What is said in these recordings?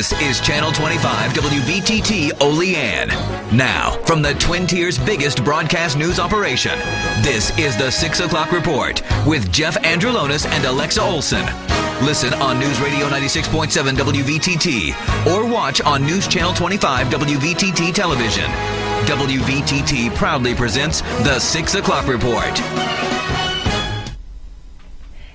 This is Channel 25 WVTT Olean. Now, from the Twin Tiers' biggest broadcast news operation, this is the 6 o'clock report with Jeff Andrulonis and Alexa Olson. Listen on News Radio 96.7 WVTT or watch on News Channel 25 WVTT television. WVTT proudly presents the 6 o'clock report.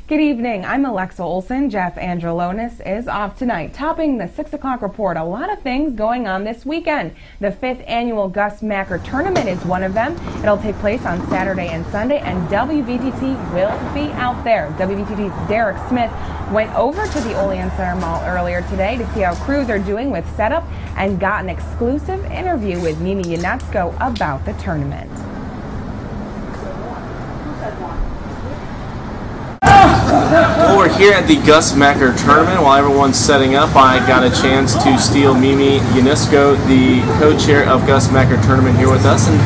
Good evening, I'm Alexa Olson. Jeff Andrulonis is off tonight. Topping the 6 o'clock report, a lot of things going on this weekend. The 5th annual Gus Macker Tournament is one of them. It'll take place on Saturday and Sunday, and WVTT will be out there. WVTT's Derek Smith went over to the Olean Center Mall earlier today to see how crews are doing with setup and got an exclusive interview with Mimi Yanetsko about the tournament. Well, we're here at the Gus Macker Tournament. While everyone's setting up, I got a chance to steal Mimi Yanetsko, the co-chair of Gus Macker Tournament, here with us, and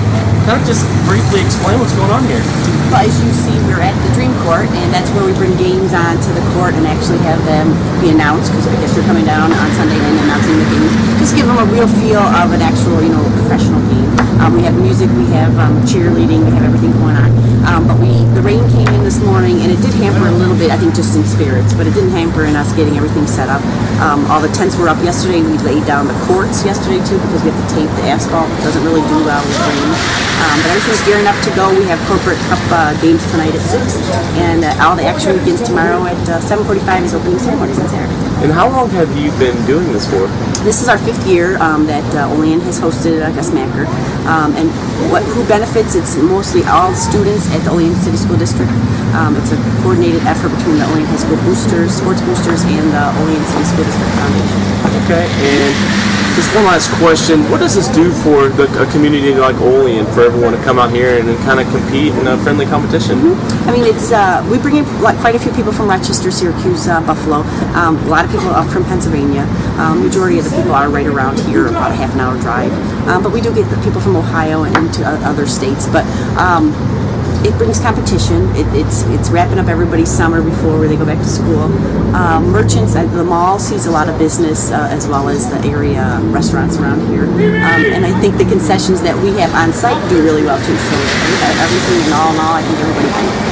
kind of just briefly explain what's going on here. Well, as you see, we're at the Dream Court, and that's where we bring games onto the court and actually have them be announced, because I guess you're coming down on Sunday and announcing the games. Just give them a real feel of an actual, professional game. We have music, we have cheerleading, we have everything going on. But the rain came in this morning, and it did hamper a little bit, I think, just in spirits, but it didn't hamper in us getting everything set up. All the tents were up yesterday. We laid down the courts yesterday, too, because we have to tape the asphalt. It doesn't really do well with rain. But everything's gearing up to go. We have corporate cup games tonight at 6, and all the action begins tomorrow at 7:45 is opening ceremonies on Saturday. And how long have you been doing this for? This is our 5th year that Olean has hosted Gus Macker. And who benefits? It's mostly all students at the Olean City School District. It's a coordinated effort between the Olean High School boosters, sports boosters, and the Olean City School District Foundation. Okay, and just one last question. What does this do for a community like Olean, for everyone to come out here and kind of compete in a friendly competition? Mm-hmm. I mean, it's we bring in quite a few people from Rochester, Syracuse, Buffalo, a lot of people up from Pennsylvania. Majority of the people are right around here, about a half an hour drive. But we do get the people from Ohio and into other states. But it brings competition. It's wrapping up everybody's summer before they go back to school. Merchants at the mall sees a lot of business, as well as the area restaurants around here. And I think the concessions that we have on site do really well too. So everything in all, I think everybody benefits.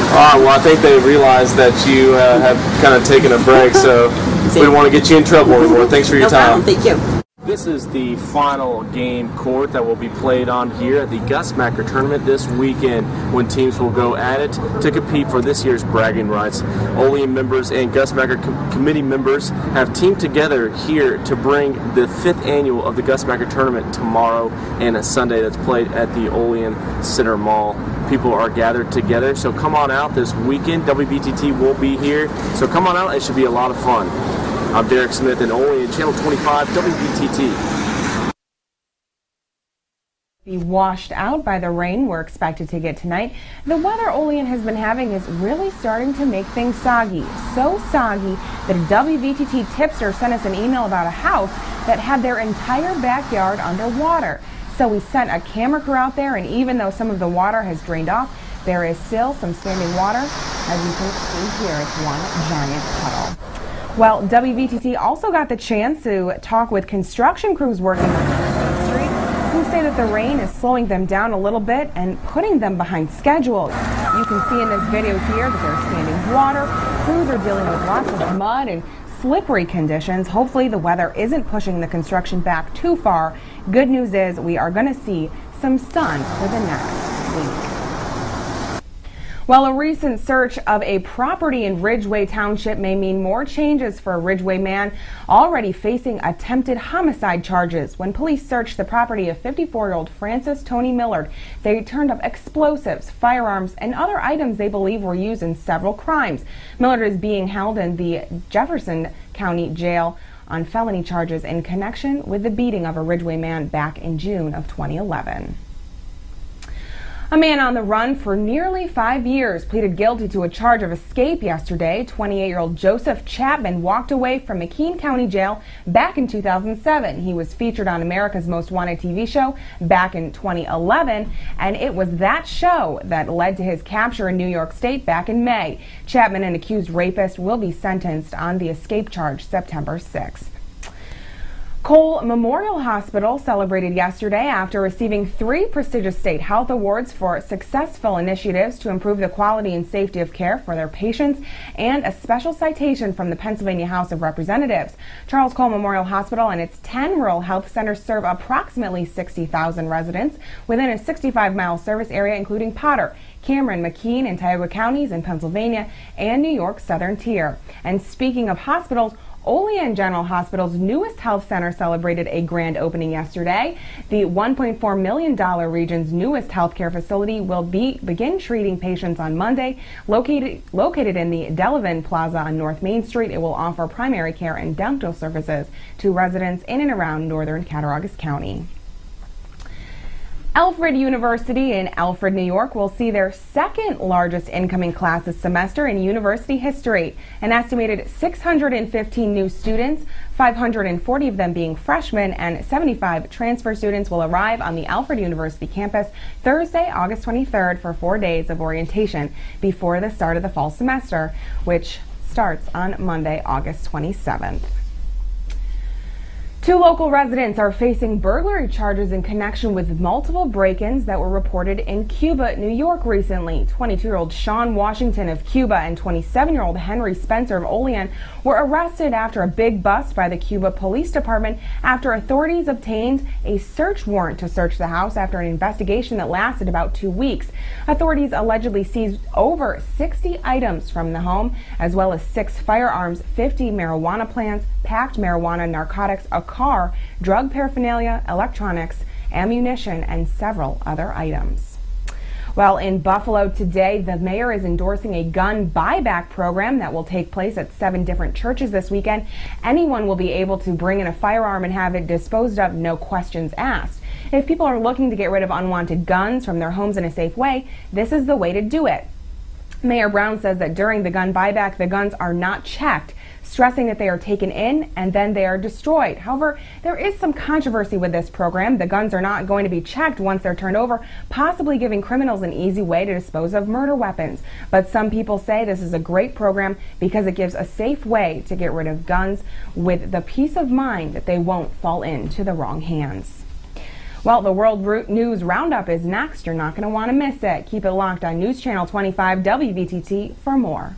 All right, well, I think they realize that you have kind of taken a break, so we don't want to get you in trouble anymore. Thanks for your time. Thank you. This is the final game court that will be played on here at the Gus Macker Tournament this weekend, when teams will go at it to compete for this year's bragging rights. Olean members and Gus Macker committee members have teamed together here to bring the 5th annual of the Gus Macker Tournament tomorrow and a Sunday that's played at the Olean Center Mall. People are gathered together, so come on out this weekend. WVTT will be here, so come on out. It should be a lot of fun. I'm Derek Smith in Olean, Channel 25 WVTT. Be washed out by the rain we're expected to get tonight. The weather Olean has been having is really starting to make things soggy. So soggy that a WVTT tipster sent us an email about a house that had their entire backyard underwater. So we sent a camera crew out there, and even though some of the water has drained off, there is still some standing water. As you can see here, it's one giant puddle. Well, WVTT also got the chance to talk with construction crews working on the street, who say that the rain is slowing them down a little bit and putting them behind schedule. You can see in this video here that there's standing water. Crews are dealing with lots of mud and slippery conditions. Hopefully the weather isn't pushing the construction back too far. Good news is we are going to see some sun for the next week. Well, a recent search of a property in Ridgeway Township may mean more changes for a Ridgeway man already facing attempted homicide charges. When police searched the property of 54-year-old Francis Tony Millard, they turned up explosives, firearms, and other items they believe were used in several crimes. Millard is being held in the Jefferson County Jail on felony charges in connection with the beating of a Ridgeway man back in June of 2011. A man on the run for nearly 5 years pleaded guilty to a charge of escape yesterday. 28-year-old Joseph Chapman walked away from McKean County Jail back in 2007. He was featured on America's Most Wanted TV show back in 2011, and it was that show that led to his capture in New York State back in May. Chapman, an accused rapist, will be sentenced on the escape charge September 6th. Cole Memorial Hospital celebrated yesterday after receiving 3 prestigious state health awards for successful initiatives to improve the quality and safety of care for their patients and a special citation from the Pennsylvania House of Representatives. Charles Cole Memorial Hospital and its 10 rural health centers serve approximately 60,000 residents within a 65-mile service area, including Potter, Cameron, McKean, and Tioga counties in Pennsylvania and New York's southern tier. And speaking of hospitals, Olean General Hospital's newest health center celebrated a grand opening yesterday. The $1.4 million region's newest healthcare facility will begin treating patients on Monday. Located in the Delavan Plaza on North Main Street, it will offer primary care and dental services to residents in and around northern Cattaraugus County. Alfred University in Alfred, New York will see their second largest incoming class this semester in university history. An estimated 615 new students, 540 of them being freshmen, and 75 transfer students will arrive on the Alfred University campus Thursday, August 23rd for 4 days of orientation before the start of the fall semester, which starts on Monday, August 27th. 2 local residents are facing burglary charges in connection with multiple break-ins that were reported in Cuba, New York recently. 22-year-old Sean Washington of Cuba and 27-year-old Henry Spencer of Olean were arrested after a big bust by the Cuba Police Department after authorities obtained a search warrant to search the house after an investigation that lasted about 2 weeks. Authorities allegedly seized over 60 items from the home, as well as 6 firearms, 50 marijuana plants, packed marijuana, narcotics, a car, drug paraphernalia, electronics, ammunition, and several other items. Well, in Buffalo today, the mayor is endorsing a gun buyback program that will take place at 7 different churches this weekend. Anyone will be able to bring in a firearm and have it disposed of, no questions asked. If people are looking to get rid of unwanted guns from their homes in a safe way, this is the way to do it. Mayor Brown says that during the gun buyback, the guns are not checked, stressing that they are taken in and then they are destroyed. However, there is some controversy with this program. The guns are not going to be checked once they're turned over, possibly giving criminals an easy way to dispose of murder weapons. But some people say this is a great program because it gives a safe way to get rid of guns with the peace of mind that they won't fall into the wrong hands. Well, the World News Roundup is next. You're not going to want to miss it. Keep it locked on News Channel 25 WVTT for more.